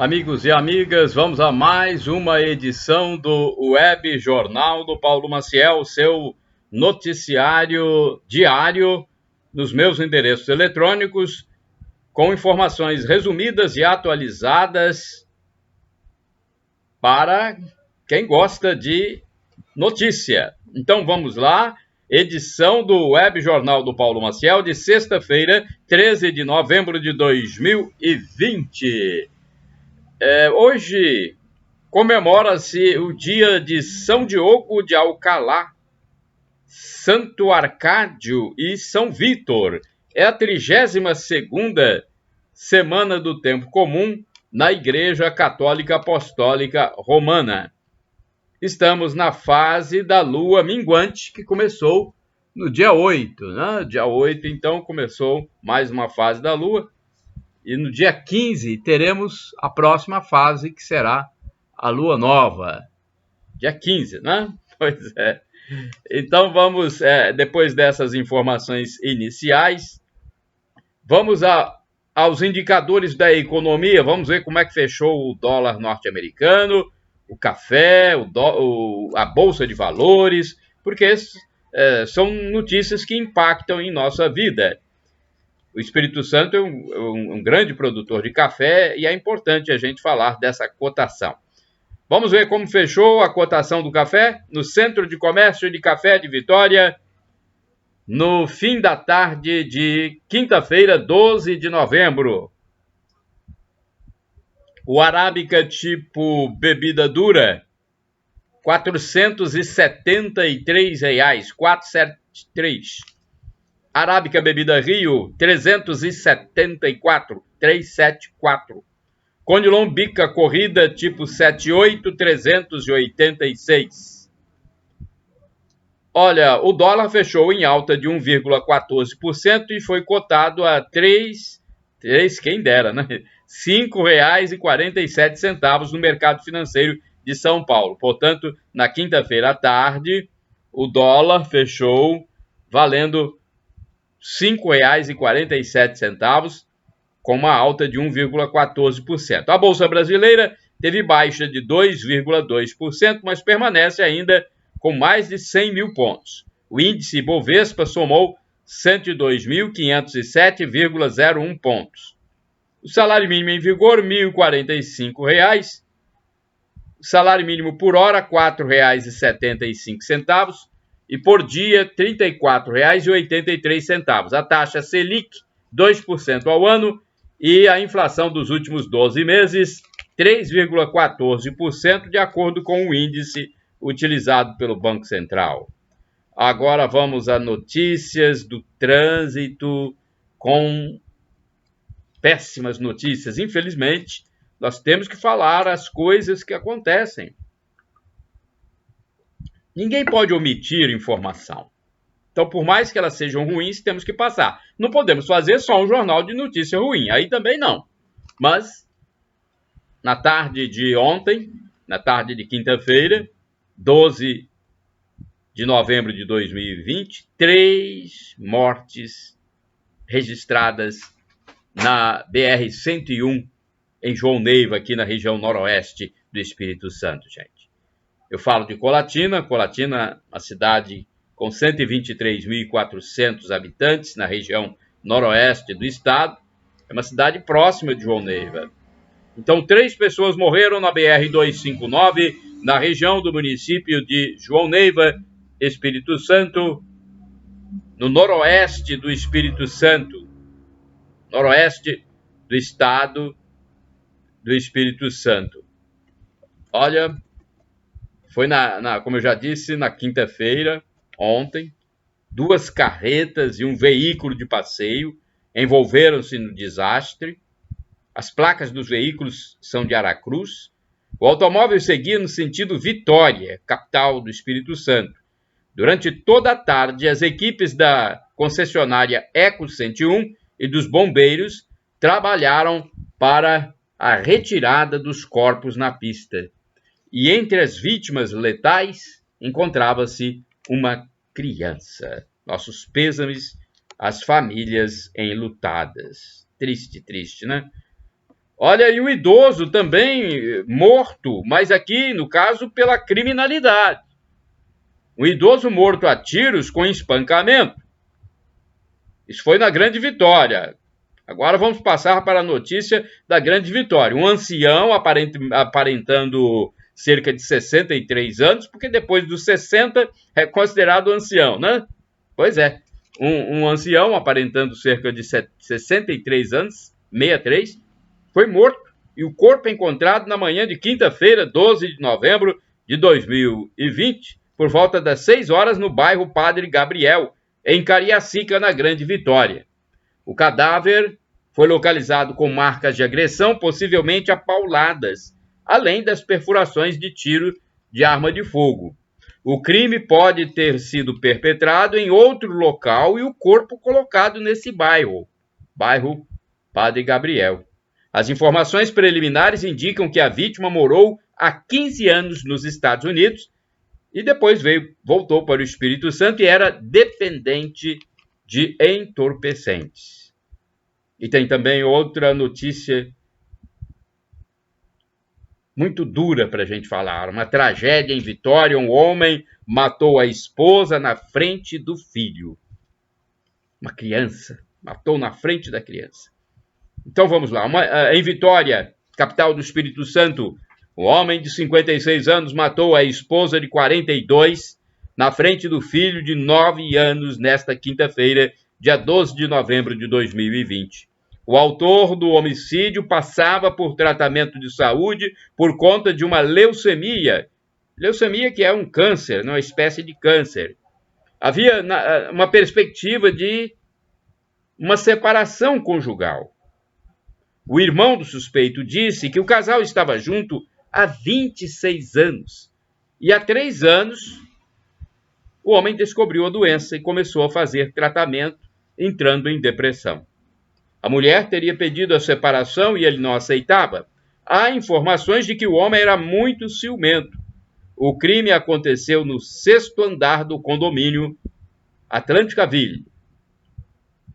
Amigos e amigas, vamos a mais uma edição do Web Jornal do Paulo Maciel, seu noticiário diário nos meus endereços eletrônicos, com informações resumidas e atualizadas para quem gosta de notícia. Então vamos lá, edição do Web Jornal do Paulo Maciel de sexta-feira, 13 de novembro de 2020. Hoje comemora-se o dia de São Diogo de Alcalá, Santo Arcádio e São Vítor. É a 32ª Semana do Tempo Comum na Igreja Católica Apostólica Romana. Estamos na fase da lua minguante, que começou no dia 8, né? Dia 8, então, começou mais uma fase da lua. E no dia 15 teremos a próxima fase, que será a lua nova. Dia 15, né? Pois é. Então vamos, depois dessas informações iniciais, vamos aos indicadores da economia. Vamos ver como é que fechou o dólar norte-americano, o café, a bolsa de valores, porque são notícias que impactam em nossa vida. O Espírito Santo é um grande produtor de café e é importante a gente falar dessa cotação. Vamos ver como fechou a cotação do café no Centro de Comércio de Café de Vitória, no fim da tarde de quinta-feira, 12 de novembro. O Arábica tipo bebida dura, R$ 473,00, 473. Arábica Bebida Rio, 374, 374. Conilon Bica Corrida, tipo 78, 386. Olha, o dólar fechou em alta de 1,14% e foi cotado a quem dera, né? R$ 5,47 no mercado financeiro de São Paulo. Portanto, na quinta-feira à tarde, o dólar fechou valendo R$ 5,47, com uma alta de 1,14%. A Bolsa Brasileira teve baixa de 2,2%, mas permanece ainda com mais de 100 mil pontos. O índice Bovespa somou 102.507,01 pontos. O salário mínimo em vigor, R$ 1.045. O salário mínimo por hora, R$ 4,75. E por dia, R$ 34,83. A taxa Selic, 2% ao ano, e a inflação dos últimos 12 meses, 3,14%, de acordo com o índice utilizado pelo Banco Central. Agora vamos a notícias do trânsito, com péssimas notícias. Infelizmente, nós temos que falar as coisas que acontecem. Ninguém pode omitir informação. Então, por mais que elas sejam ruins, temos que passar. Não podemos fazer só um jornal de notícia ruim, aí também não. Mas, na tarde de ontem, na tarde de quinta-feira, 12 de novembro de 2020, 3 mortes registradas na BR-101, em João Neiva, aqui na região noroeste do Espírito Santo, gente. Eu falo de Colatina, uma cidade com 123.400 habitantes na região noroeste do estado. É uma cidade próxima de João Neiva. Então, 3 pessoas morreram na BR-259, na região do município de João Neiva, Espírito Santo, no noroeste do Espírito Santo, noroeste do estado do Espírito Santo. Olha, foi como eu já disse, na quinta-feira, ontem, 2 carretas e um veículo de passeio envolveram-se no desastre. As placas dos veículos são de Aracruz. O automóvel seguia no sentido Vitória, capital do Espírito Santo. Durante toda a tarde, as equipes da concessionária Eco 101 e dos bombeiros trabalharam para a retirada dos corpos na pista. E entre as vítimas letais encontrava-se uma criança. Nossos pêsames às famílias enlutadas. Triste, né? Olha, e o idoso também morto, mas aqui, no caso, pela criminalidade. Um idoso morto a tiros com espancamento. Isso foi na Grande Vitória. Agora vamos passar para a notícia da Grande Vitória. Um ancião aparentando cerca de 63 anos, porque depois dos 60 é considerado ancião, né? Pois é, um ancião aparentando cerca de 63 anos, 63, foi morto e o corpo encontrado na manhã de quinta-feira, 12 de novembro de 2020, por volta das 6 horas no bairro Padre Gabriel, em Cariacica, na Grande Vitória. O cadáver foi localizado com marcas de agressão, possivelmente apauladas, além das perfurações de tiro de arma de fogo. O crime pode ter sido perpetrado em outro local e o corpo colocado nesse bairro Padre Gabriel. As informações preliminares indicam que a vítima morou há 15 anos nos Estados Unidos e depois voltou para o Espírito Santo e era dependente de entorpecentes. E tem também outra notícia muito dura para a gente falar. Uma tragédia em Vitória, um homem matou a esposa na frente do filho. Uma criança, matou na frente da criança. Então vamos lá. Em Vitória, capital do Espírito Santo, um homem de 56 anos matou a esposa de 42 na frente do filho de 9 anos nesta quinta-feira, dia 12 de novembro de 2020. O autor do homicídio passava por tratamento de saúde por conta de uma leucemia. Leucemia que é um câncer, uma espécie de câncer. Havia uma perspectiva de uma separação conjugal. O irmão do suspeito disse que o casal estava junto há 26 anos. E há 3 anos, o homem descobriu a doença e começou a fazer tratamento, entrando em depressão. A mulher teria pedido a separação e ele não aceitava. Há informações de que o homem era muito ciumento. O crime aconteceu no 6º andar do condomínio Atlanticaville.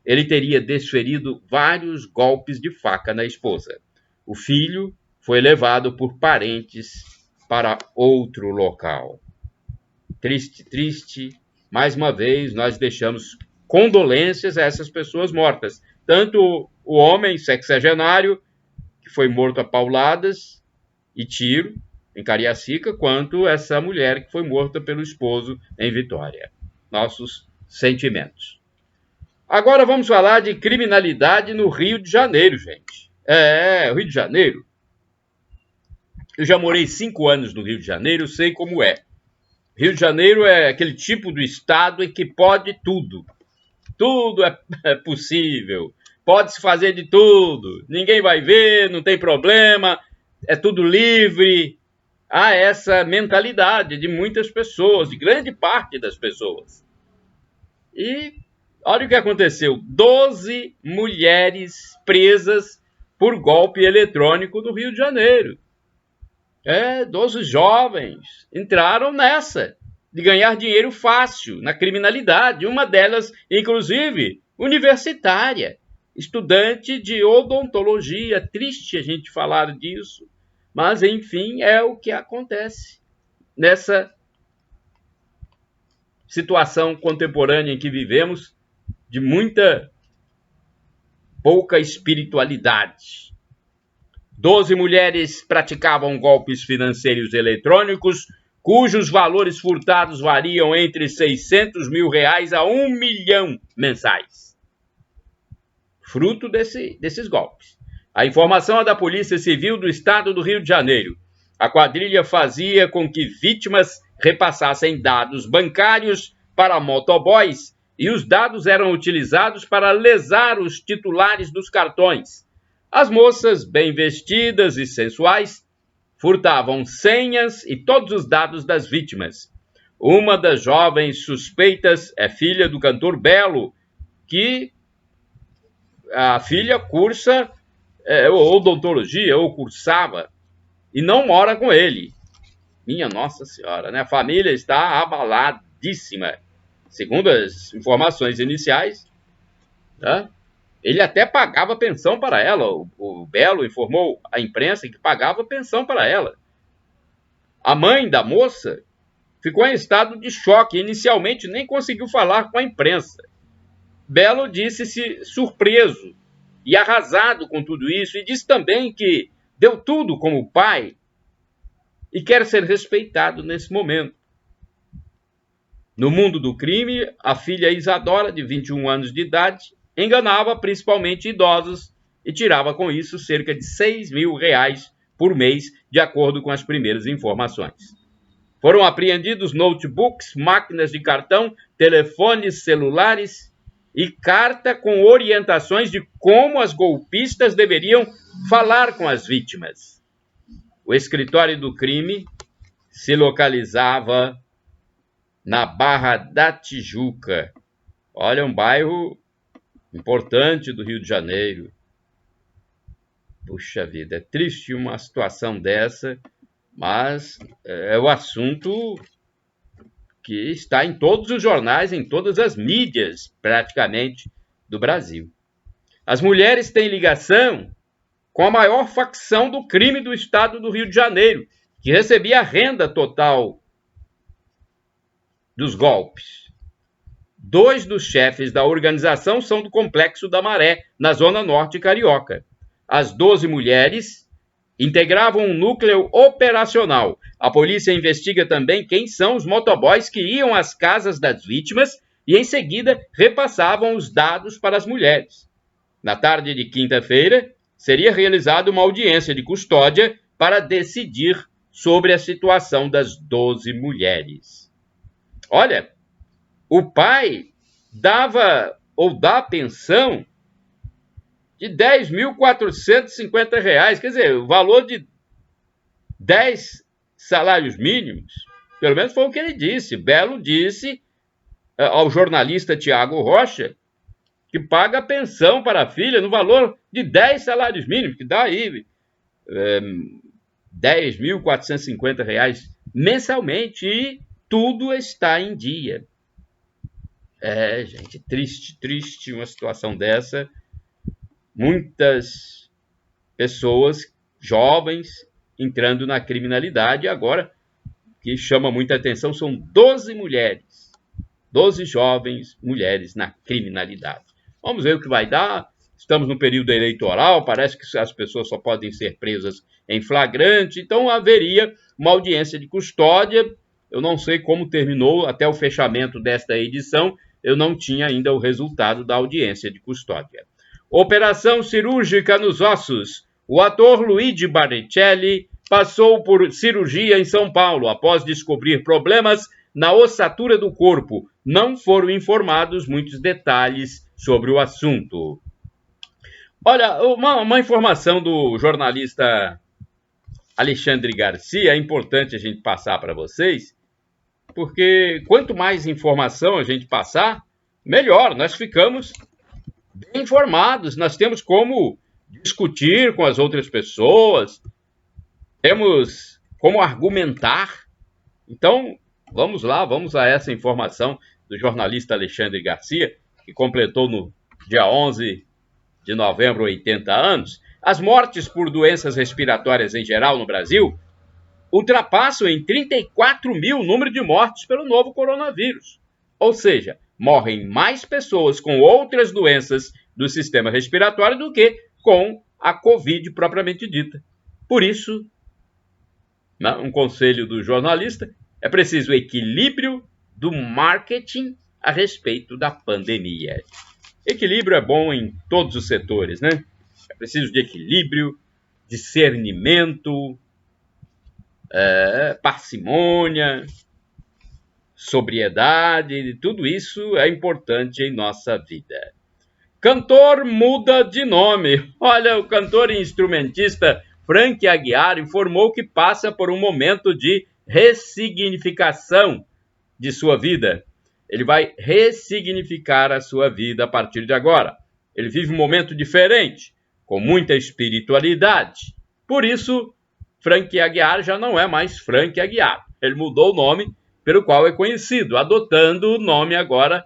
Ele teria desferido vários golpes de faca na esposa. O filho foi levado por parentes para outro local. Triste, triste. Mais uma vez, nós deixamos condolências a essas pessoas mortas. Tanto o homem sexagenário, que foi morto a pauladas e tiro em Cariacica, quanto essa mulher que foi morta pelo esposo em Vitória. Nossos sentimentos. Agora vamos falar de criminalidade no Rio de Janeiro, gente. O Rio de Janeiro. Eu já morei 5 anos no Rio de Janeiro, sei como é. Rio de Janeiro é aquele tipo do estado em que pode tudo. Tudo é possível. Pode-se fazer de tudo. Ninguém vai ver, não tem problema. É tudo livre. Há essa mentalidade de muitas pessoas, de grande parte das pessoas. E olha o que aconteceu. 12 mulheres presas por golpe eletrônico no Rio de Janeiro. 12 jovens entraram nessa, de ganhar dinheiro fácil, na criminalidade. Uma delas, inclusive, universitária, estudante de odontologia. Triste a gente falar disso, mas, enfim, é o que acontece nessa situação contemporânea em que vivemos, de pouca espiritualidade. 12 mulheres praticavam golpes financeiros eletrônicos, cujos valores furtados variam entre R$600 mil a R$1 milhão mensais. Fruto desses golpes. A informação é da Polícia Civil do Estado do Rio de Janeiro. A quadrilha fazia com que vítimas repassassem dados bancários para motoboys e os dados eram utilizados para lesar os titulares dos cartões. As moças, bem vestidas e sensuais, furtavam senhas e todos os dados das vítimas. Uma das jovens suspeitas é filha do cantor Belo, que a filha cursa odontologia, ou cursava, e não mora com ele. Minha Nossa Senhora, né? A família está abaladíssima. Segundo as informações iniciais, né? Ele até pagava pensão para ela. O Belo informou à imprensa que pagava pensão para ela. A mãe da moça ficou em estado de choque. Inicialmente nem conseguiu falar com a imprensa. Belo disse-se surpreso e arrasado com tudo isso, e disse também que deu tudo como pai e quer ser respeitado nesse momento. No mundo do crime, a filha Isadora, de 21 anos de idade, enganava principalmente idosos e tirava com isso cerca de R$6.000 por mês, de acordo com as primeiras informações. Foram apreendidos notebooks, máquinas de cartão, telefones celulares e carta com orientações de como as golpistas deveriam falar com as vítimas. O escritório do crime se localizava na Barra da Tijuca. Olha, um bairro importante do Rio de Janeiro. Puxa vida, é triste uma situação dessa, mas é o assunto que está em todos os jornais, em todas as mídias, praticamente, do Brasil. As mulheres têm ligação com a maior facção do crime do estado do Rio de Janeiro, que recebia a renda total dos golpes. 2 dos chefes da organização são do Complexo da Maré, na Zona Norte carioca. As 12 mulheres integravam um núcleo operacional. A polícia investiga também quem são os motoboys que iam às casas das vítimas e, em seguida, repassavam os dados para as mulheres. Na tarde de quinta-feira, seria realizada uma audiência de custódia para decidir sobre a situação das 12 mulheres. Olha, o pai dava ou dá pensão de R$10.450, quer dizer, o valor de 10 salários mínimos, pelo menos foi o que ele disse. Belo disse ao jornalista Tiago Rocha que paga pensão para a filha no valor de 10 salários mínimos, que dá aí R$10.450 mensalmente, e tudo está em dia. Gente, triste uma situação dessa. Muitas pessoas jovens entrando na criminalidade. Agora, o que chama muita atenção são 12 mulheres, 12 jovens mulheres na criminalidade. Vamos ver o que vai dar. Estamos no período eleitoral, parece que as pessoas só podem ser presas em flagrante, então haveria uma audiência de custódia. Eu não sei como terminou até o fechamento desta edição, eu não tinha ainda o resultado da audiência de custódia. Operação cirúrgica nos ossos. O ator Luigi Baricelli passou por cirurgia em São Paulo após descobrir problemas na ossatura do corpo. Não foram informados muitos detalhes sobre o assunto. Olha, uma informação do jornalista Alexandre Garcia, é importante a gente passar para vocês, porque quanto mais informação a gente passar, melhor. Nós ficamos bem informados, nós temos como discutir com as outras pessoas, temos como argumentar. Então, vamos lá, vamos a essa informação do jornalista Alexandre Garcia, que completou no dia 11 de novembro 80 anos. As mortes por doenças respiratórias em geral no Brasil ultrapassam em 34 mil o número de mortes pelo novo coronavírus. Ou seja, morrem mais pessoas com outras doenças do sistema respiratório do que com a Covid propriamente dita. Por isso, um conselho do jornalista, é preciso equilíbrio do marketing a respeito da pandemia. Equilíbrio é bom em todos os setores, né? É preciso de equilíbrio, discernimento, parcimônia, sobriedade, tudo isso é importante em nossa vida. Cantor muda de nome. Olha, o cantor e instrumentista Frank Aguiar informou que passa por um momento de ressignificação de sua vida. Ele vai ressignificar a sua vida a partir de agora. Ele vive um momento diferente, com muita espiritualidade. Por isso, Frank Aguiar já não é mais Frank Aguiar. Ele mudou o nome pelo qual é conhecido, adotando o nome agora,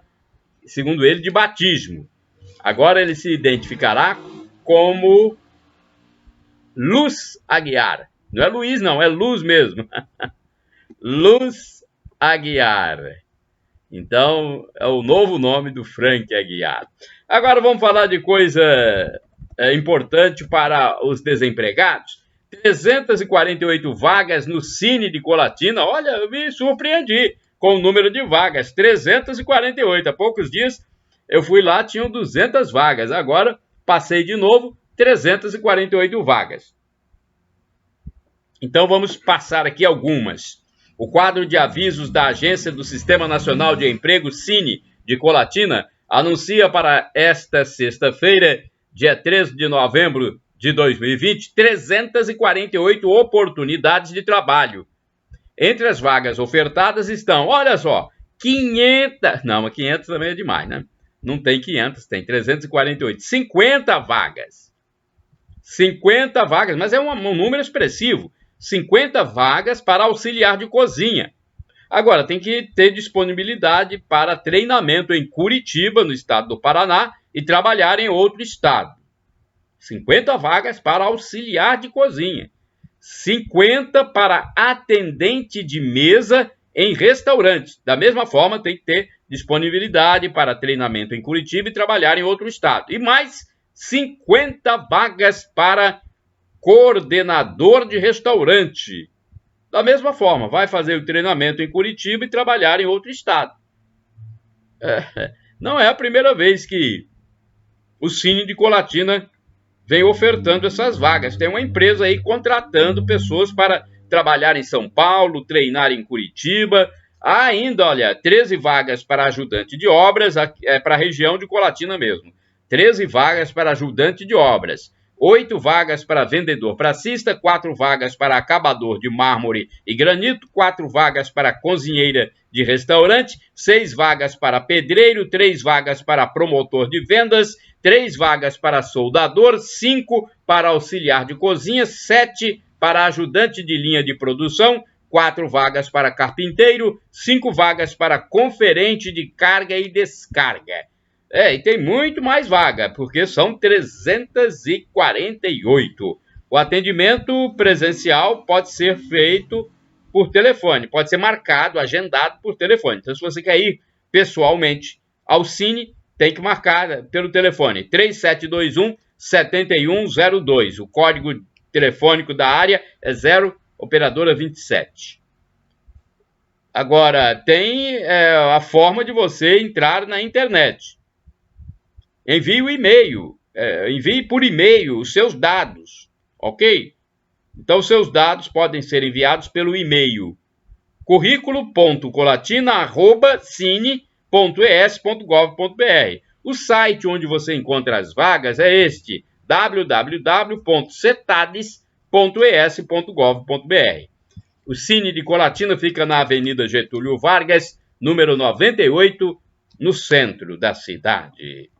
segundo ele, de batismo. Agora ele se identificará como Luz Aguiar. Não é Luiz, não, é Luz mesmo. Luz Aguiar. Então, é o novo nome do Frank Aguiar. Agora vamos falar de coisa importante para os desempregados. 348 vagas no Cine de Colatina. Olha, eu me surpreendi com o número de vagas. 348. Há poucos dias eu fui lá, tinham 200 vagas. Agora passei de novo, 348 vagas. Então vamos passar aqui algumas. O quadro de avisos da Agência do Sistema Nacional de Emprego, Cine, de Colatina, anuncia para esta sexta-feira, dia 13 de novembro de 2020, 348 oportunidades de trabalho. Entre as vagas ofertadas estão, olha só, 500... Não, mas 500 também é demais, né? Não tem 500, tem 348. 50 vagas. 50 vagas, mas é um número expressivo. 50 vagas para auxiliar de cozinha. Agora, tem que ter disponibilidade para treinamento em Curitiba, no estado do Paraná, e trabalhar em outro estado. 50 vagas para auxiliar de cozinha. 50 para atendente de mesa em restaurante. Da mesma forma, tem que ter disponibilidade para treinamento em Curitiba e trabalhar em outro estado. E mais 50 vagas para coordenador de restaurante. Da mesma forma, vai fazer o treinamento em Curitiba e trabalhar em outro estado. Não é a primeira vez que o Cine de Colatina vem ofertando essas vagas. Tem uma empresa aí contratando pessoas para trabalhar em São Paulo, treinar em Curitiba. Há ainda, olha, 13 vagas para ajudante de obras, para a região de Colatina mesmo. 13 vagas para ajudante de obras. 8 vagas para vendedor pracista, 4 vagas para acabador de mármore e granito, 4 vagas para cozinheira de restaurante, 6 vagas para pedreiro, 3 vagas para promotor de vendas, 3 vagas para soldador, 5 para auxiliar de cozinha, 7 para ajudante de linha de produção, 4 vagas para carpinteiro, 5 vagas para conferente de carga e descarga. E tem muito mais vaga, porque são 348. O atendimento presencial pode ser feito por telefone, pode ser marcado, agendado por telefone. Então, se você quer ir pessoalmente ao Cine, tem que marcar pelo telefone 3721-7102. O código telefônico da área é 0 operadora 27. Agora, tem a forma de você entrar na internet. Envie o e-mail, envie por e-mail os seus dados, ok? Então, os seus dados podem ser enviados pelo e-mail currículo.colatina@cine.es.gov.br. O site onde você encontra as vagas é este, www.cetades.es.gov.br. O Cine de Colatina fica na Avenida Getúlio Vargas, número 98, no centro da cidade.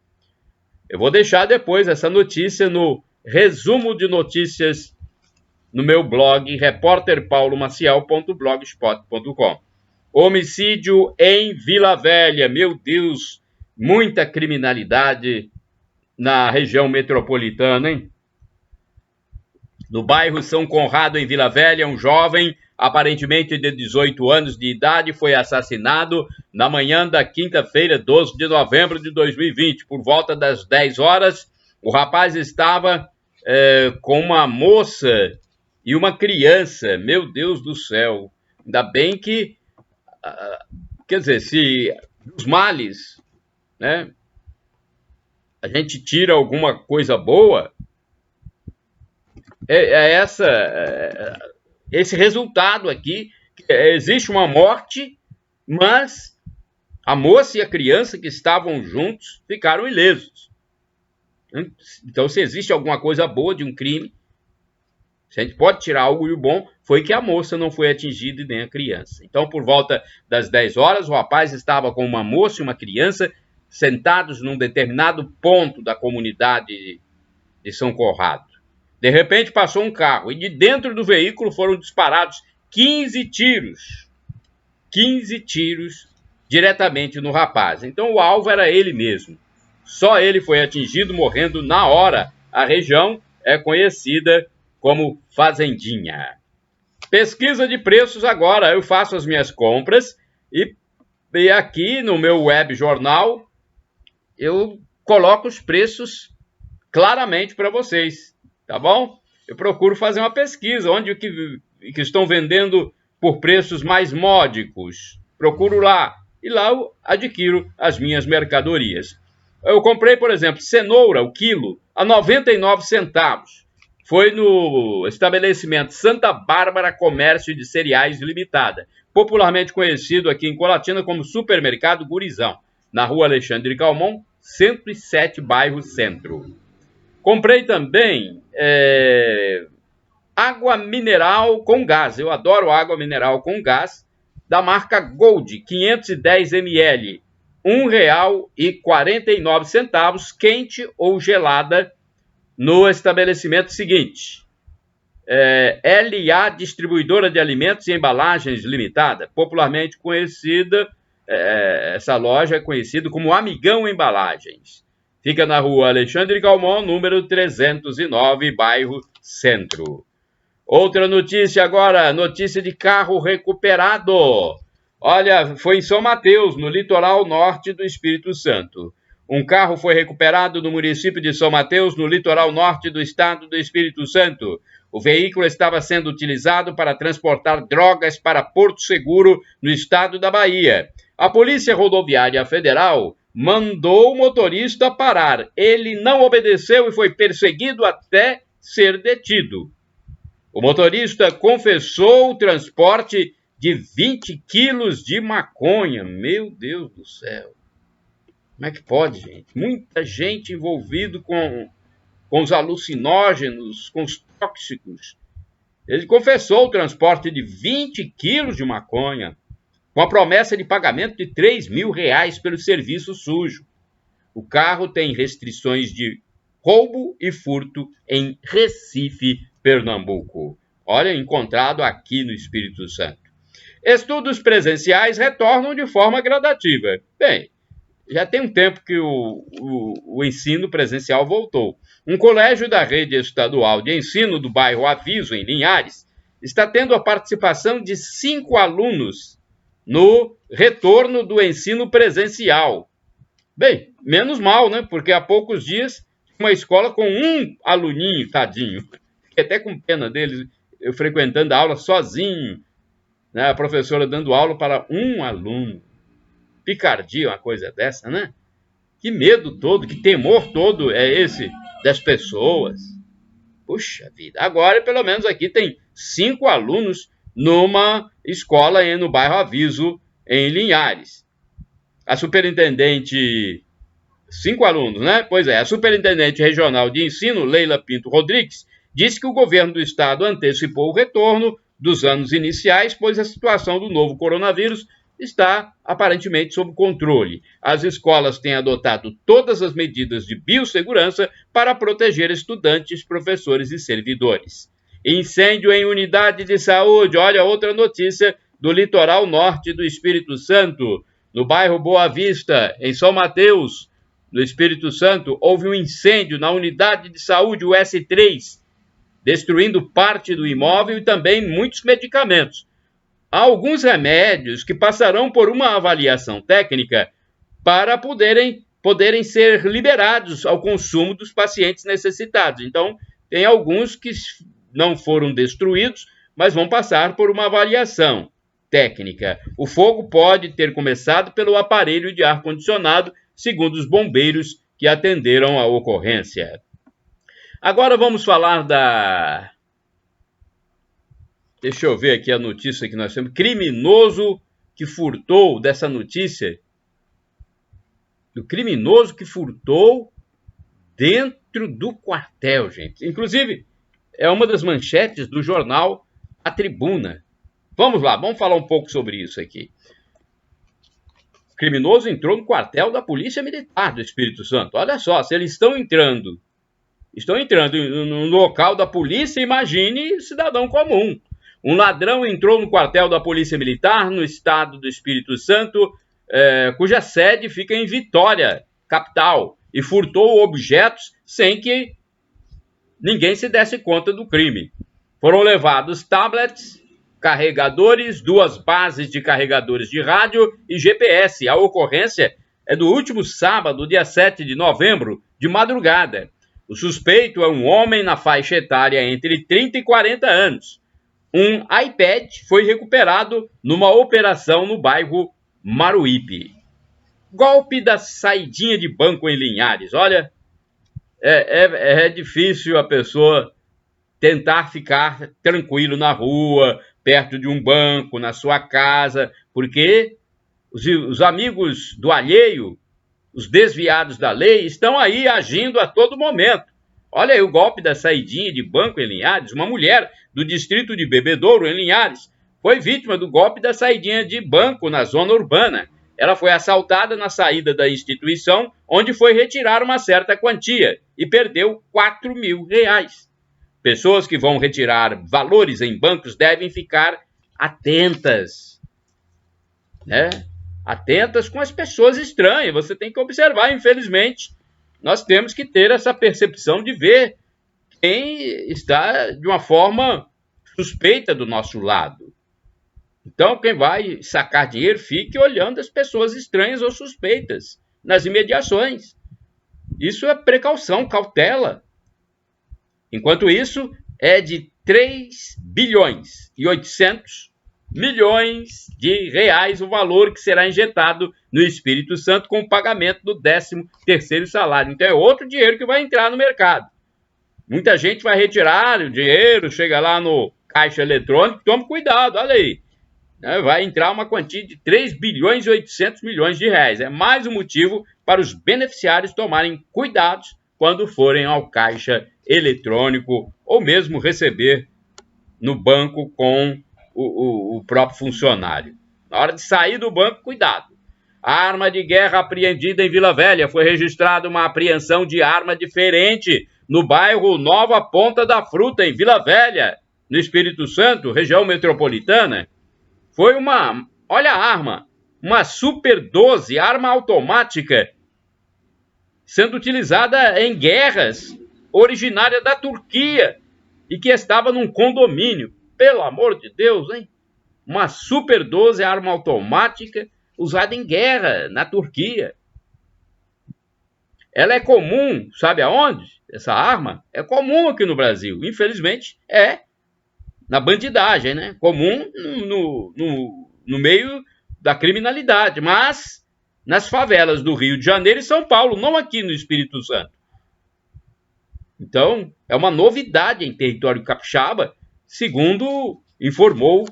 Eu vou deixar depois essa notícia no resumo de notícias no meu blog repórterpaulomaciel.blogspot.com. Homicídio em Vila Velha. Meu Deus, muita criminalidade na região metropolitana, hein? No bairro São Conrado, em Vila Velha, um jovem, aparentemente de 18 anos de idade, foi assassinado na manhã da quinta-feira, 12 de novembro de 2020. Por volta das 10 horas, o rapaz estava com uma moça e uma criança. Meu Deus do céu! Ainda bem que, quer dizer, se dos males, né, a gente tira alguma coisa boa, esse resultado aqui. Existe uma morte, mas a moça e a criança que estavam juntos ficaram ilesos. Então, se existe alguma coisa boa de um crime, se a gente pode tirar algo de bom, foi que a moça não foi atingida e nem a criança. Então, por volta das 10 horas, o rapaz estava com uma moça e uma criança sentados num determinado ponto da comunidade de São Conrado. De repente passou um carro e de dentro do veículo foram disparados 15 tiros. 15 tiros diretamente no rapaz. Então o alvo era ele mesmo. Só ele foi atingido, morrendo na hora. A região é conhecida como Fazendinha. Pesquisa de preços agora. Eu faço as minhas compras e aqui no meu web jornal eu coloco os preços claramente para vocês, tá bom? Eu procuro fazer uma pesquisa onde que estão vendendo por preços mais módicos. Procuro lá e lá eu adquiro as minhas mercadorias. Eu comprei, por exemplo, cenoura, o quilo, a 99 centavos. Foi no estabelecimento Santa Bárbara Comércio de Cereais Limitada, popularmente conhecido aqui em Colatina como Supermercado Gurizão, na rua Alexandre Calmon, 107, bairro Centro. Comprei também água mineral com gás. Eu adoro água mineral com gás, da marca Gold, 510 ml, R$ 1,49, quente ou gelada, no estabelecimento seguinte. LA Distribuidora de Alimentos e Embalagens Limitada, popularmente conhecida, essa loja é conhecida como Amigão Embalagens. Fica na rua Alexandre Calmon, número 309, bairro Centro. Outra notícia agora, notícia de carro recuperado. Olha, foi em São Mateus, no litoral norte do Espírito Santo. Um carro foi recuperado no município de São Mateus, no litoral norte do estado do Espírito Santo. O veículo estava sendo utilizado para transportar drogas para Porto Seguro, no estado da Bahia. A Polícia Rodoviária Federal mandou o motorista parar. Ele não obedeceu e foi perseguido até ser detido. O motorista confessou o transporte de 20 quilos de maconha. Meu Deus do céu. Como é que pode, gente? Muita gente envolvida com os alucinógenos, com os tóxicos. Ele confessou o transporte de 20 quilos de maconha, com a promessa de pagamento de R$3.000 pelo serviço sujo. O carro tem restrições de roubo e furto em Recife, Pernambuco. Olha, encontrado aqui no Espírito Santo. Estudos presenciais retornam de forma gradativa. Bem, já tem um tempo que o ensino presencial voltou. Um colégio da rede estadual de ensino do bairro Aviso, em Linhares, está tendo a participação de 5 alunos no retorno do ensino presencial. Bem, menos mal, né? Porque há poucos dias, uma escola com um aluninho, tadinho, fiquei até com pena dele, eu frequentando a aula sozinho, né? A professora dando aula para um aluno. Picardia, uma coisa dessa, né? Que medo todo, que temor todo é esse das pessoas. Puxa vida, agora pelo menos aqui tem 5 alunos numa escola no bairro Aviso, em Linhares. A superintendente... 5 alunos, né? Pois é, a superintendente regional de ensino, Leila Pinto Rodrigues, disse que o governo do estado antecipou o retorno dos anos iniciais, pois a situação do novo coronavírus está aparentemente sob controle. As escolas têm adotado todas as medidas de biossegurança para proteger estudantes, professores e servidores. Incêndio em unidade de saúde. Olha, outra notícia do litoral norte do Espírito Santo. No bairro Boa Vista, em São Mateus, no Espírito Santo, houve um incêndio na unidade de saúde, o S3, destruindo parte do imóvel e também muitos medicamentos. Há alguns remédios que passarão por uma avaliação técnica para poderem ser liberados ao consumo dos pacientes necessitados. Então, tem alguns que não foram destruídos, mas vão passar por uma avaliação técnica. O fogo pode ter começado pelo aparelho de ar-condicionado, segundo os bombeiros que atenderam a ocorrência. Agora vamos falar da... Deixa eu ver aqui a notícia que nós temos. Criminoso que furtou, dessa notícia. Do criminoso que furtou dentro do quartel, gente. Inclusive, é uma das manchetes do jornal A Tribuna. Vamos lá, vamos falar um pouco sobre isso aqui. O criminoso entrou no quartel da Polícia Militar do Espírito Santo. Olha só, se eles estão entrando no local da polícia, imagine cidadão comum. Um ladrão entrou no quartel da Polícia Militar, no estado do Espírito Santo, cuja sede fica em Vitória, capital. e furtou objetos sem que ninguém se desse conta do crime. Foram levados tablets, carregadores, 2 bases de carregadores de rádio e GPS. A ocorrência é do último sábado, dia 7 de novembro, de madrugada. O suspeito é um homem na faixa etária entre 30 e 40 anos. Um iPad foi recuperado numa operação no bairro Maruípe. Golpe da saidinha de banco em Linhares. Olha, é difícil a pessoa tentar ficar tranquilo na rua, perto de um banco, na sua casa, porque os amigos do alheio, os desviados da lei, estão aí agindo a todo momento. Olha aí o golpe da saidinha de banco em Linhares. Uma mulher do distrito de Bebedouro, em Linhares, foi vítima do golpe da saidinha de banco na zona urbana. Ela foi assaltada na saída da instituição, onde foi retirar uma certa quantia e perdeu R$ 4.000. Pessoas que vão retirar valores em bancos devem ficar atentas, né? Atentas com as pessoas estranhas. Você tem que observar, infelizmente, nós temos que ter essa percepção de ver quem está de uma forma suspeita do nosso lado. Então, quem vai sacar dinheiro, fique olhando as pessoas estranhas ou suspeitas nas imediações. Isso é precaução, cautela. Enquanto isso, é de 3.800.000.000 de reais o valor que será injetado no Espírito Santo com o pagamento do 13º salário. Então é outro dinheiro que vai entrar no mercado. Muita gente vai retirar o dinheiro, chega lá no caixa eletrônico, tome cuidado, olha aí. Vai entrar uma quantia de 3.800.000.000 de reais. É mais um motivo para os beneficiários tomarem cuidados quando forem ao caixa eletrônico ou mesmo receber no banco com o próprio funcionário. Na hora de sair do banco, cuidado. A arma de guerra apreendida em Vila Velha. Foi registrada uma apreensão de arma diferente no bairro Nova Ponta da Fruta, em Vila Velha, no Espírito Santo, região metropolitana. Foi olha a arma, uma Super 12, arma automática, sendo utilizada em guerras, originária da Turquia, e que estava num condomínio. Pelo amor de Deus, hein? Uma Super 12, arma automática, usada em guerra na Turquia. Ela é comum, sabe aonde? Essa arma é comum aqui no Brasil. Infelizmente, na bandidagem, né? Comum no meio da criminalidade, mas nas favelas do Rio de Janeiro e São Paulo, não aqui no Espírito Santo. Então, é uma novidade em território capixaba, segundo informou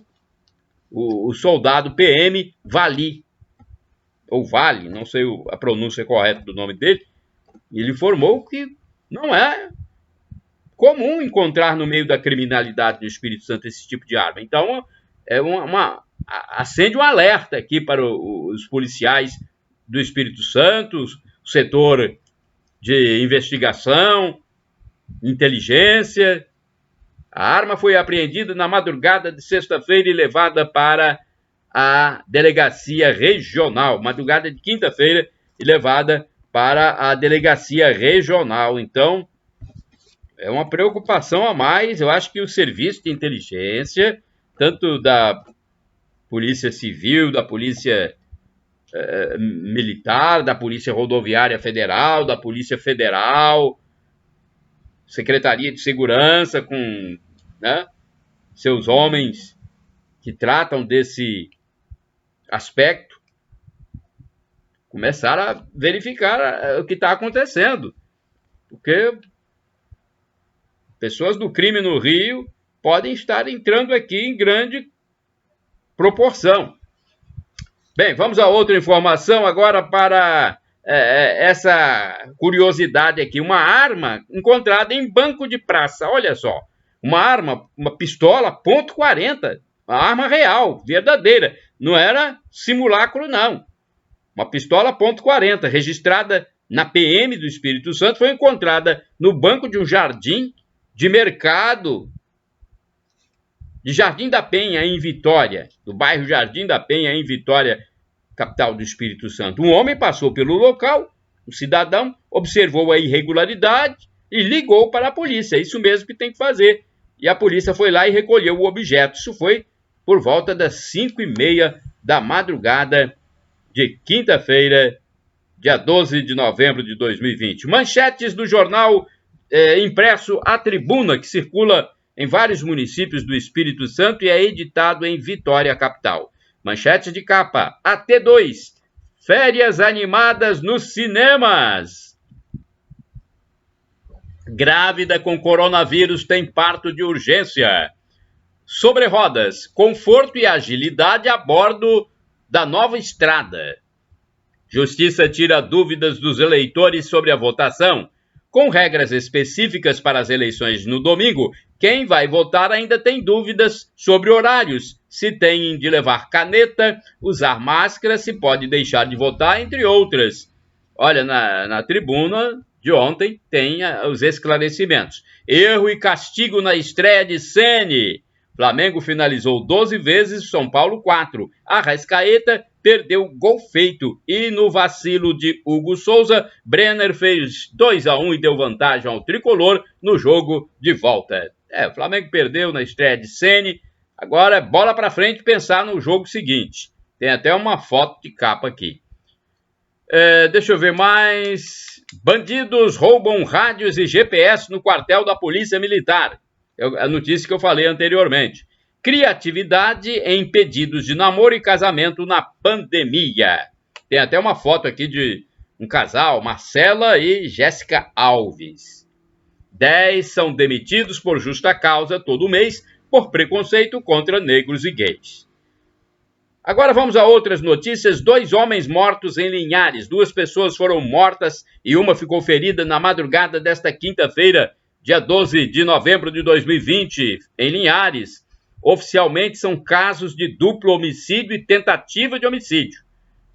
o soldado PM Vali, ou Vale, não sei a pronúncia correta do nome dele. Ele informou que não é comum encontrar no meio da criminalidade do Espírito Santo esse tipo de arma. Então, acende um alerta aqui para os policiais do Espírito Santo, o setor de investigação, inteligência. A arma foi apreendida na madrugada de sexta-feira e levada para a delegacia regional. Madrugada de quinta-feira e levada para a delegacia regional. Então, é uma preocupação a mais. Eu acho que o serviço de inteligência, tanto da Polícia Civil, da Polícia Militar, da Polícia Rodoviária Federal, da Polícia Federal, Secretaria de Segurança, com seus homens que tratam desse aspecto, começaram a verificar o que está acontecendo. Porque pessoas do crime no Rio podem estar entrando aqui em grande proporção. Bem, vamos a outra informação agora para essa curiosidade aqui. Uma arma encontrada em banco de praça. Olha só, uma arma, uma pistola .40, uma arma real, verdadeira. Não era simulacro, não. Uma pistola .40, registrada na PM do Espírito Santo, foi encontrada no banco de um jardim de mercado de Jardim da Penha, em Vitória, do bairro Jardim da Penha, em Vitória, capital do Espírito Santo. Um homem passou pelo local, O cidadão observou a irregularidade e ligou para a polícia. É isso mesmo que tem que fazer. E a polícia foi lá e recolheu o objeto. Isso foi por volta das 5h30 da madrugada de quinta-feira, dia 12 de novembro de 2020. Manchetes do jornal impresso A Tribuna, que circula em vários municípios do Espírito Santo e é editado em Vitória, capital. Manchete de capa: AT2, férias animadas nos cinemas. Grávida com coronavírus tem parto de urgência. Sobre rodas, conforto e agilidade a bordo da nova estrada. Justiça tira dúvidas dos eleitores sobre a votação. Com regras específicas para as eleições no domingo, quem vai votar ainda tem dúvidas sobre horários, se tem de levar caneta, usar máscara, se pode deixar de votar, entre outras. Olha, na tribuna de ontem tem os esclarecimentos. Erro e castigo na estreia de Ceni. Flamengo finalizou 12 vezes, São Paulo 4. Arrascaeta perdeu gol feito. E no vacilo de Hugo Souza, Brenner fez 2-1 e deu vantagem ao tricolor no jogo de volta. O Flamengo perdeu na estreia de Ceni. Agora é bola para frente pensar no jogo seguinte. Tem até uma foto de capa aqui. Deixa eu ver mais. Bandidos roubam rádios e GPS no quartel da Polícia Militar. A notícia que eu falei anteriormente. Criatividade em pedidos de namoro e casamento na pandemia. Tem até uma foto aqui de um casal, Marcela e Jéssica Alves. 10 são demitidos por justa causa todo mês por preconceito contra negros e gays. Agora vamos a outras notícias. 2 homens mortos em Linhares. 2 pessoas foram mortas e uma ficou ferida na madrugada desta quinta-feira, dia 12 de novembro de 2020, em Linhares. Oficialmente são casos de duplo homicídio e tentativa de homicídio.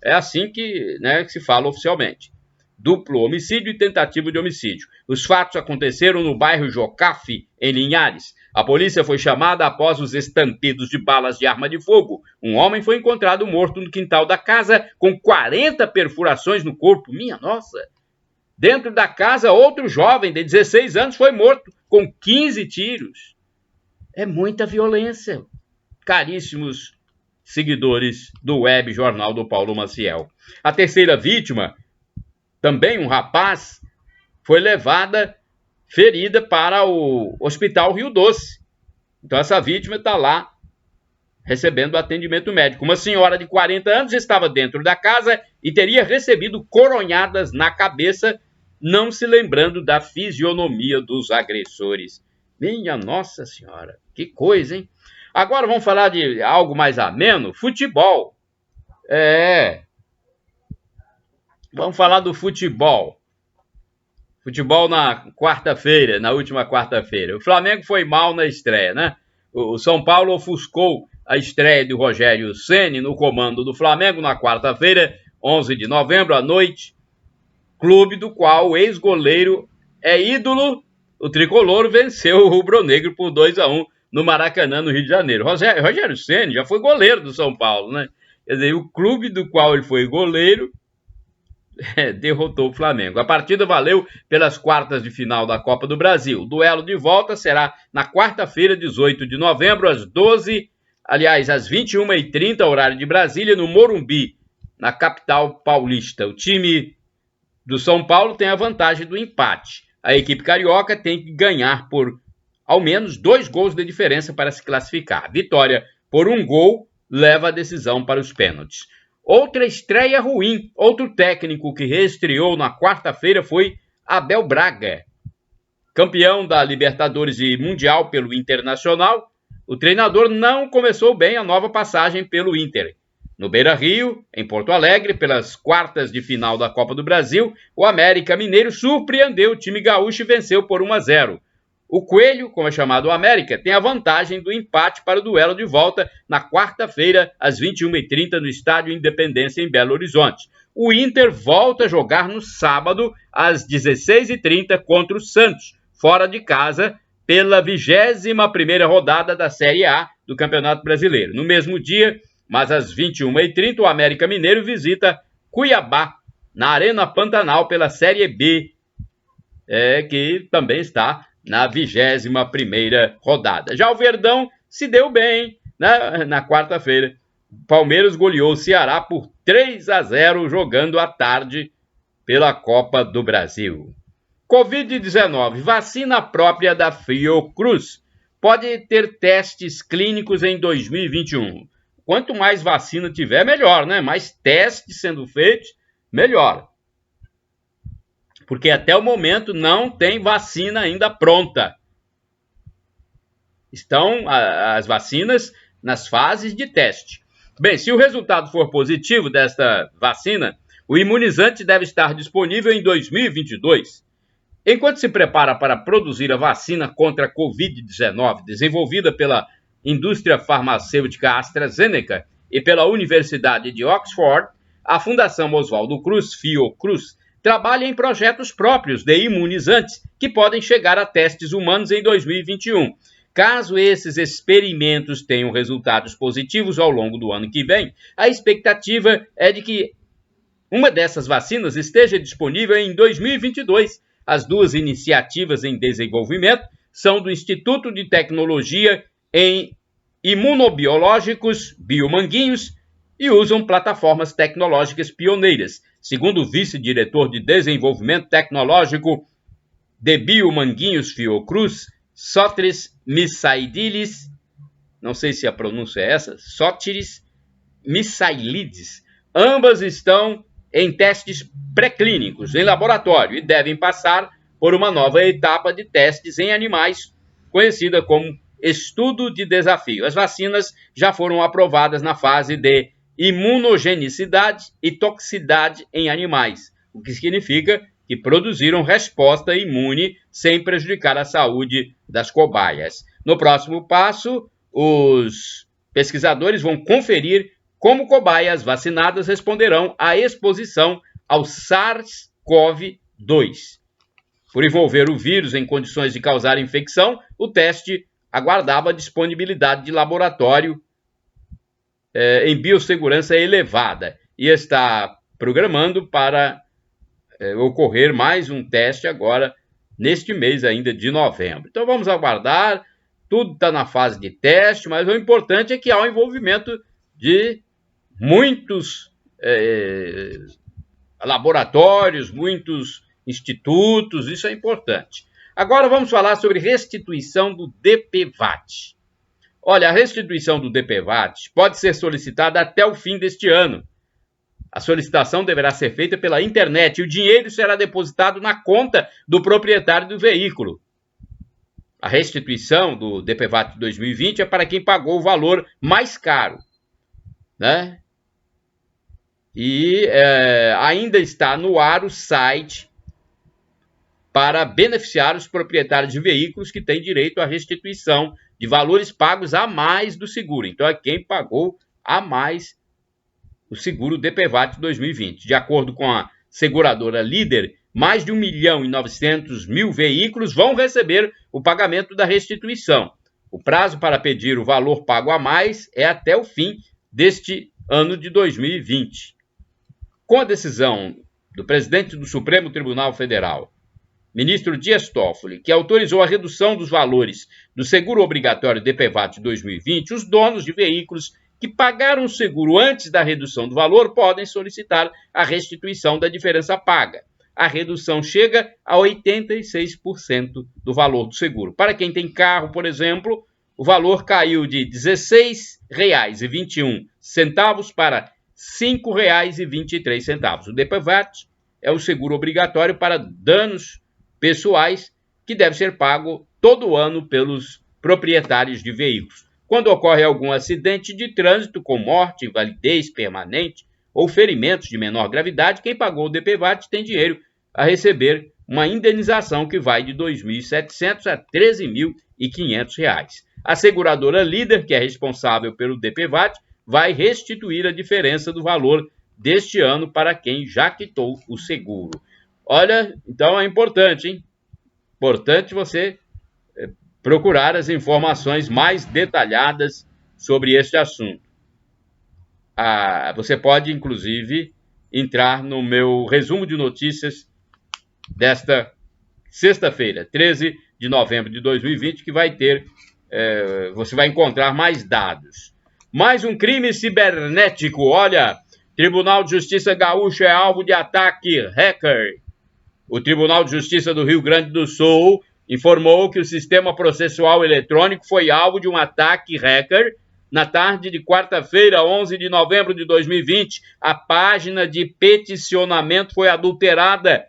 É assim que se fala oficialmente. Duplo homicídio e tentativa de homicídio. Os fatos aconteceram no bairro Jocafe, em Linhares. A polícia foi chamada após os estampidos de balas de arma de fogo. Um homem foi encontrado morto no quintal da casa com 40 perfurações no corpo. Minha nossa! Dentro da casa, outro jovem de 16 anos foi morto com 15 tiros. É muita violência. Caríssimos seguidores do Web Jornal do Paulo Maciel. A terceira vítima, também um rapaz, foi levada ferida para o Hospital Rio Doce. Então essa vítima está lá recebendo atendimento médico. Uma senhora de 40 anos estava dentro da casa e teria recebido coronhadas na cabeça, não se lembrando da fisionomia dos agressores. Minha Nossa Senhora, que coisa, hein? Agora vamos falar de algo mais ameno, futebol. Vamos falar do futebol. Futebol na quarta-feira, na última quarta-feira. O Flamengo foi mal na estreia, né? O São Paulo ofuscou a estreia do Rogério Ceni no comando do Flamengo na quarta-feira, 11 de novembro, à noite. Clube do qual o ex-goleiro é ídolo. O tricolor venceu o rubro-negro por 2-1 no Maracanã, no Rio de Janeiro. Rogério Ceni já foi goleiro do São Paulo, né? Quer dizer, o clube do qual ele foi goleiro derrotou o Flamengo. A partida valeu pelas quartas de final da Copa do Brasil. O duelo de volta será na quarta-feira, 18 de novembro, às 21h30, horário de Brasília, no Morumbi, na capital paulista. O time do São Paulo tem a vantagem do empate. A equipe carioca tem que ganhar por ao menos 2 gols de diferença para se classificar. Vitória por 1 gol leva a decisão para os pênaltis. Outra estreia ruim, outro técnico que reestreou na quarta-feira foi Abel Braga. Campeão da Libertadores e Mundial pelo Internacional, o treinador não começou bem a nova passagem pelo Inter. No Beira-Rio, em Porto Alegre, pelas quartas de final da Copa do Brasil, o América Mineiro surpreendeu o time gaúcho e venceu por 1-0. O Coelho, como é chamado o América, tem a vantagem do empate para o duelo de volta na quarta-feira, às 21h30, no Estádio Independência, em Belo Horizonte. O Inter volta a jogar no sábado, às 16h30, contra o Santos, fora de casa, pela 21ª rodada da Série A do Campeonato Brasileiro. No mesmo dia, mas às 21h30, o América Mineiro visita Cuiabá, na Arena Pantanal pela Série B, que também está na 21ª rodada. Já o Verdão se deu bem, né? Na quarta-feira. Palmeiras goleou o Ceará por 3-0 jogando à tarde pela Copa do Brasil. Covid-19, vacina própria da Fiocruz. Pode ter testes clínicos em 2021. Quanto mais vacina tiver, melhor, né? Mais testes sendo feitos, melhor. Porque até o momento não tem vacina ainda pronta. Estão as vacinas nas fases de teste. Bem, se o resultado for positivo desta vacina, o imunizante deve estar disponível em 2022. Enquanto se prepara para produzir a vacina contra a Covid-19, desenvolvida pela indústria farmacêutica AstraZeneca e pela Universidade de Oxford, a Fundação Oswaldo Cruz, Fiocruz, trabalha em projetos próprios de imunizantes que podem chegar a testes humanos em 2021. Caso esses experimentos tenham resultados positivos ao longo do ano que vem, a expectativa é de que uma dessas vacinas esteja disponível em 2022. As duas iniciativas em desenvolvimento são do Instituto de Tecnologia em Imunobiológicos, Biomanguinhos, e usam plataformas tecnológicas pioneiras. Segundo o vice-diretor de Desenvolvimento Tecnológico de Biomanguinhos Fiocruz, Sotris Missailides, não sei se a pronúncia é essa, Sotris Missailides, ambas estão em testes pré-clínicos, em laboratório, e devem passar por uma nova etapa de testes em animais, conhecida como estudo de desafio. As vacinas já foram aprovadas na fase de imunogenicidade e toxicidade em animais, o que significa que produziram resposta imune sem prejudicar a saúde das cobaias. No próximo passo, os pesquisadores vão conferir como cobaias vacinadas responderão à exposição ao SARS-CoV-2. Por envolver o vírus em condições de causar infecção, o teste aguardava a disponibilidade de laboratório em biossegurança elevada e está programando para ocorrer mais um teste agora, neste mês ainda de novembro. Então vamos aguardar, tudo está na fase de teste, mas o importante é que há o envolvimento de muitos laboratórios, muitos institutos, isso é importante. Agora vamos falar sobre restituição do DPVAT. Olha, a restituição do DPVAT pode ser solicitada até o fim deste ano. A solicitação deverá ser feita pela internet e o dinheiro será depositado na conta do proprietário do veículo. A restituição do DPVAT 2020 é para quem pagou o valor mais caro, né? E ainda está no ar o site para beneficiar os proprietários de veículos que têm direito à restituição de valores pagos a mais do seguro. Então, é quem pagou a mais o seguro DPVAT 2020. De acordo com a seguradora Líder, mais de 1.900.000 veículos vão receber o pagamento da restituição. O prazo para pedir o valor pago a mais é até o fim deste ano de 2020. Com a decisão do presidente do Supremo Tribunal Federal, ministro Dias Toffoli, que autorizou a redução dos valores do seguro obrigatório DPVAT 2020, os donos de veículos que pagaram o seguro antes da redução do valor podem solicitar a restituição da diferença paga. A redução chega a 86% do valor do seguro. Para quem tem carro, por exemplo, o valor caiu de R$ 16,21 para R$ 5,23. O DPVAT é o seguro obrigatório para danos pessoais que deve ser pago todo ano pelos proprietários de veículos. Quando ocorre algum acidente de trânsito com morte, invalidez permanente ou ferimentos de menor gravidade, quem pagou o DPVAT tem direito a receber uma indenização que vai de R$ 2.700 a R$ 13.500. A seguradora Líder, que é responsável pelo DPVAT, vai restituir a diferença do valor deste ano para quem já quitou o seguro. Olha, então é importante, hein? Importante você procurar as informações mais detalhadas sobre este assunto. Você pode, inclusive, entrar no meu resumo de notícias desta sexta-feira, 13 de novembro de 2020, que vai ter, você vai encontrar mais dados. Mais um crime cibernético. Olha, Tribunal de Justiça Gaúcho é alvo de ataque hacker. O Tribunal de Justiça do Rio Grande do Sul informou que o sistema processual eletrônico foi alvo de um ataque hacker na tarde de quarta-feira, 11 de novembro de 2020. A página de peticionamento foi adulterada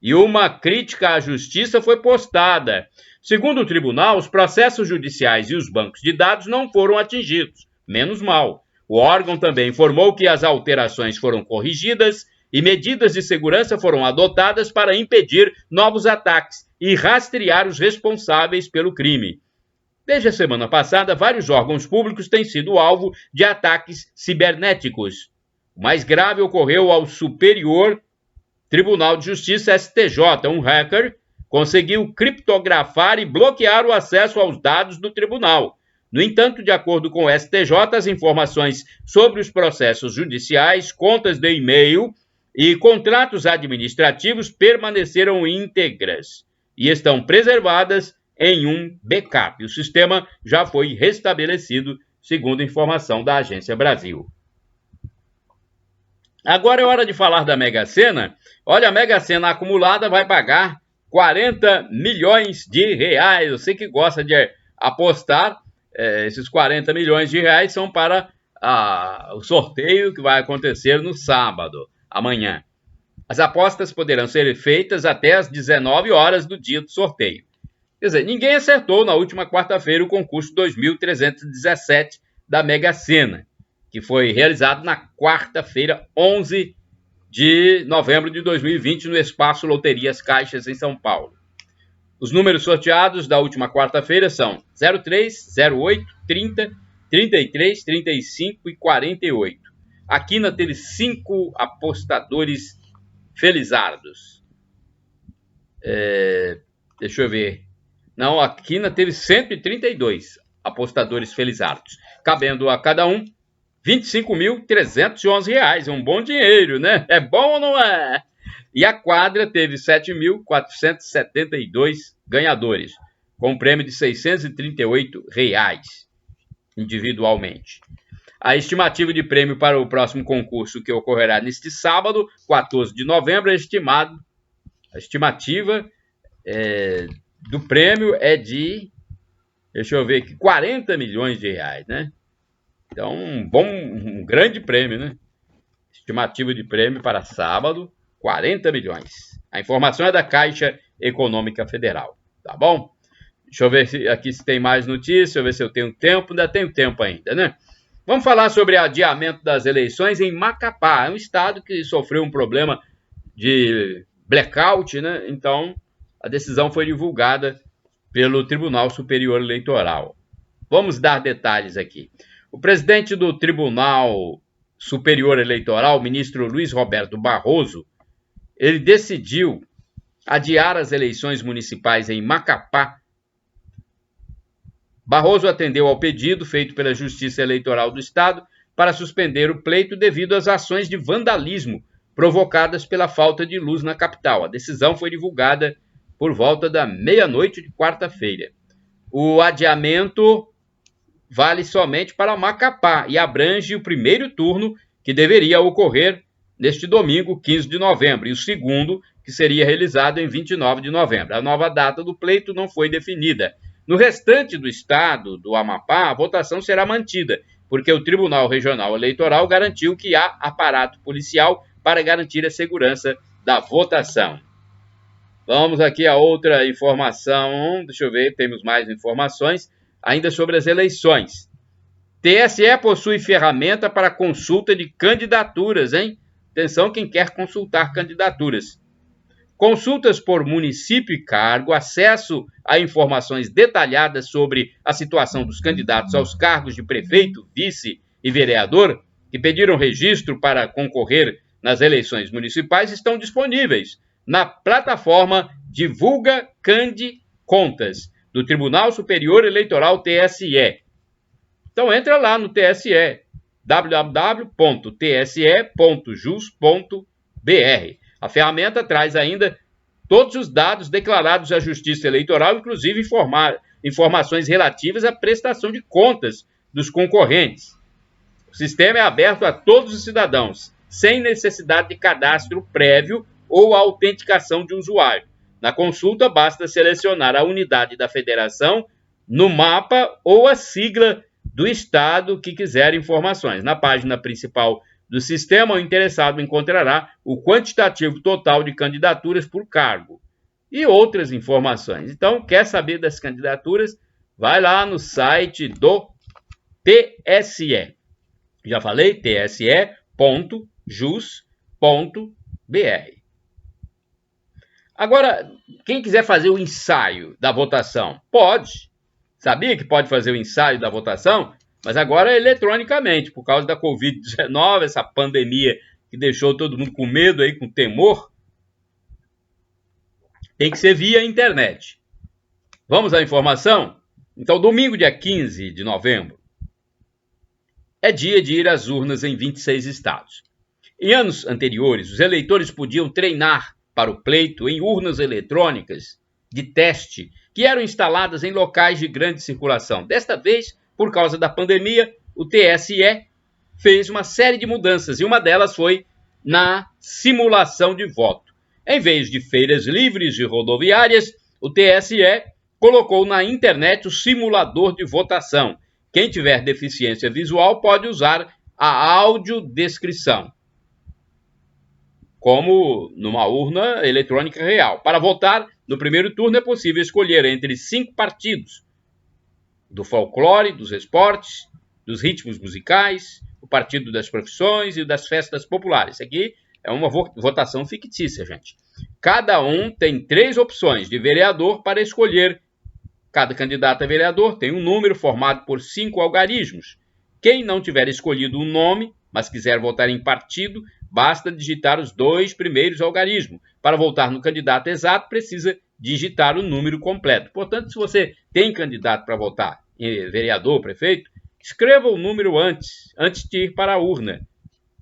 e uma crítica à justiça foi postada. Segundo o tribunal, os processos judiciais e os bancos de dados não foram atingidos. Menos mal. O órgão também informou que as alterações foram corrigidas e medidas de segurança foram adotadas para impedir novos ataques e rastrear os responsáveis pelo crime. Desde a semana passada, vários órgãos públicos têm sido alvo de ataques cibernéticos. O mais grave ocorreu ao Superior Tribunal de Justiça, STJ. Um hacker conseguiu criptografar e bloquear o acesso aos dados do tribunal. No entanto, de acordo com o STJ, as informações sobre os processos judiciais, contas de e-mail e contratos administrativos permaneceram íntegras e estão preservadas em um backup. O sistema já foi restabelecido, segundo informação da Agência Brasil. Agora é hora de falar da Mega Sena. Olha, a Mega Sena acumulada vai pagar 40 milhões de reais. Você que gosta de apostar, esses 40 milhões de reais são para o sorteio que vai acontecer no sábado, amanhã. As apostas poderão ser feitas até às 19 horas do dia do sorteio. Quer dizer, ninguém acertou na última quarta-feira o concurso 2317 da Mega Sena, que foi realizado na quarta-feira, 11 de novembro de 2020, no Espaço Loterias Caixas, em São Paulo. Os números sorteados da última quarta-feira são 03, 08, 30, 33, 35 e 48. A quina teve 5 apostadores felizardos. Deixa eu ver. Não, a quina teve 132 apostadores felizardos, cabendo a cada um R$ 25.311. É um bom dinheiro, né? É bom ou não é? E a quadra teve 7.472 ganhadores, com um prêmio de R$ 638 individualmente. A estimativa de prêmio para o próximo concurso, que ocorrerá neste sábado, 14 de novembro, a estimativa do prêmio é de, deixa eu ver aqui, 40 milhões de reais, né? Então, um grande prêmio, né? Estimativa de prêmio para sábado, 40 milhões. A informação é da Caixa Econômica Federal, tá bom? Deixa eu ver aqui se tem mais notícias, deixa eu ver se eu tenho tempo, ainda tenho tempo ainda, né? Vamos falar sobre adiamento das eleições em Macapá. É um estado que sofreu um problema de blackout, né? Então, a decisão foi divulgada pelo Tribunal Superior Eleitoral. Vamos dar detalhes aqui. O presidente do Tribunal Superior Eleitoral, o ministro Luiz Roberto Barroso, ele decidiu adiar as eleições municipais em Macapá. Barroso atendeu ao pedido feito pela Justiça Eleitoral do Estado para suspender o pleito devido às ações de vandalismo provocadas pela falta de luz na capital. A decisão foi divulgada por volta da meia-noite de quarta-feira. O adiamento vale somente para Macapá e abrange o primeiro turno, que deveria ocorrer neste domingo, 15 de novembro, e o segundo, que seria realizado em 29 de novembro. A nova data do pleito não foi definida. No restante do estado do Amapá, a votação será mantida, porque o Tribunal Regional Eleitoral garantiu que há aparato policial para garantir a segurança da votação. Vamos aqui a outra informação, deixa eu ver, temos mais informações, ainda sobre as eleições. TSE possui ferramenta para consulta de candidaturas, hein? Atenção quem quer consultar candidaturas. Consultas por município e cargo, acesso a informações detalhadas sobre a situação dos candidatos aos cargos de prefeito, vice e vereador, que pediram registro para concorrer nas eleições municipais, estão disponíveis na plataforma Divulga Candi Contas, do Tribunal Superior Eleitoral, TSE. Então entra lá no TSE www.tse.jus.br. A ferramenta traz ainda todos os dados declarados à Justiça Eleitoral, inclusive informações relativas à prestação de contas dos concorrentes. O sistema é aberto a todos os cidadãos, sem necessidade de cadastro prévio ou autenticação de usuário. Na consulta, basta selecionar a unidade da federação no mapa ou a sigla do estado que quiser informações. Na página principal do sistema, o interessado encontrará o quantitativo total de candidaturas por cargo e outras informações. Então, quer saber das candidaturas? Vai lá no site do TSE. Já falei, tse.jus.br. Agora, quem quiser fazer o ensaio da votação, pode. Sabia que pode fazer o ensaio da votação? Mas agora eletronicamente, por causa da Covid-19, essa pandemia que deixou todo mundo com medo, aí, com temor, tem que ser via internet. Vamos à informação? Então, domingo, dia 15 de novembro, é dia de ir às urnas em 26 estados. Em anos anteriores, os eleitores podiam treinar para o pleito em urnas eletrônicas de teste, que eram instaladas em locais de grande circulação. Desta vez, por causa da pandemia, o TSE fez uma série de mudanças, e uma delas foi na simulação de voto. Em vez de feiras livres e rodoviárias, o TSE colocou na internet o simulador de votação. Quem tiver deficiência visual pode usar a audiodescrição, como numa urna eletrônica real. Para votar, no primeiro turno é possível escolher entre 5 partidos: do folclore, dos esportes, dos ritmos musicais, o partido das profissões e das festas populares. Isso aqui é uma votação fictícia, gente. Cada um tem 3 opções de vereador para escolher. Cada candidato a vereador tem um número formado por 5 algarismos. Quem não tiver escolhido um nome, mas quiser votar em partido, basta digitar os 2 primeiros algarismos. Para votar no candidato exato, precisa digitar o número completo. Portanto, se você tem candidato para votar em vereador, prefeito, escreva o número antes de ir para a urna,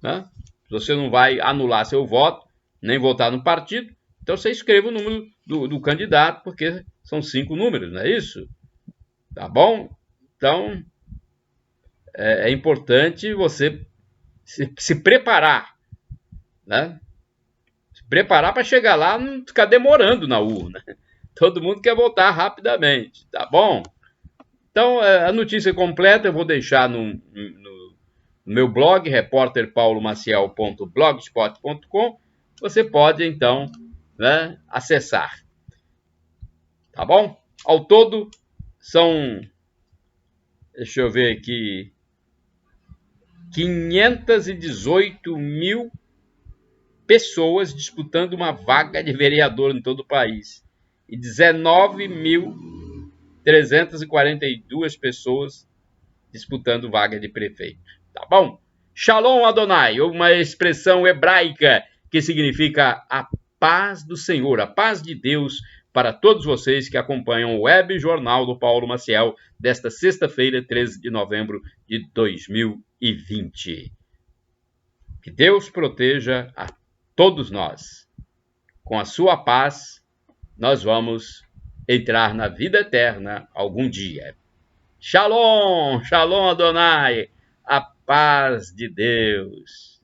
né? Você não vai anular seu voto, nem votar no partido, então você escreva o número do candidato, porque são 5 números, não é isso? Tá bom? Então, é importante você se preparar, né? Se preparar para chegar lá e não ficar demorando na urna. Todo mundo quer votar rapidamente, tá bom? Então, a notícia completa eu vou deixar no meu blog, repórterpaulomaciel.blogspot.com. Você pode, então, né, acessar. Tá bom? Ao todo, são, deixa eu ver aqui, 518 mil pessoas disputando uma vaga de vereador em todo o país. E 19.342 pessoas disputando vaga de prefeito. Tá bom? Shalom Adonai, uma expressão hebraica que significa a paz do Senhor, a paz de Deus para todos vocês que acompanham o Web Jornal do Paulo Maciel desta sexta-feira, 13 de novembro de 2020. Que Deus proteja a todos nós. Com a sua paz, nós vamos entrar na vida eterna algum dia. Shalom, Shalom Adonai, a paz de Deus.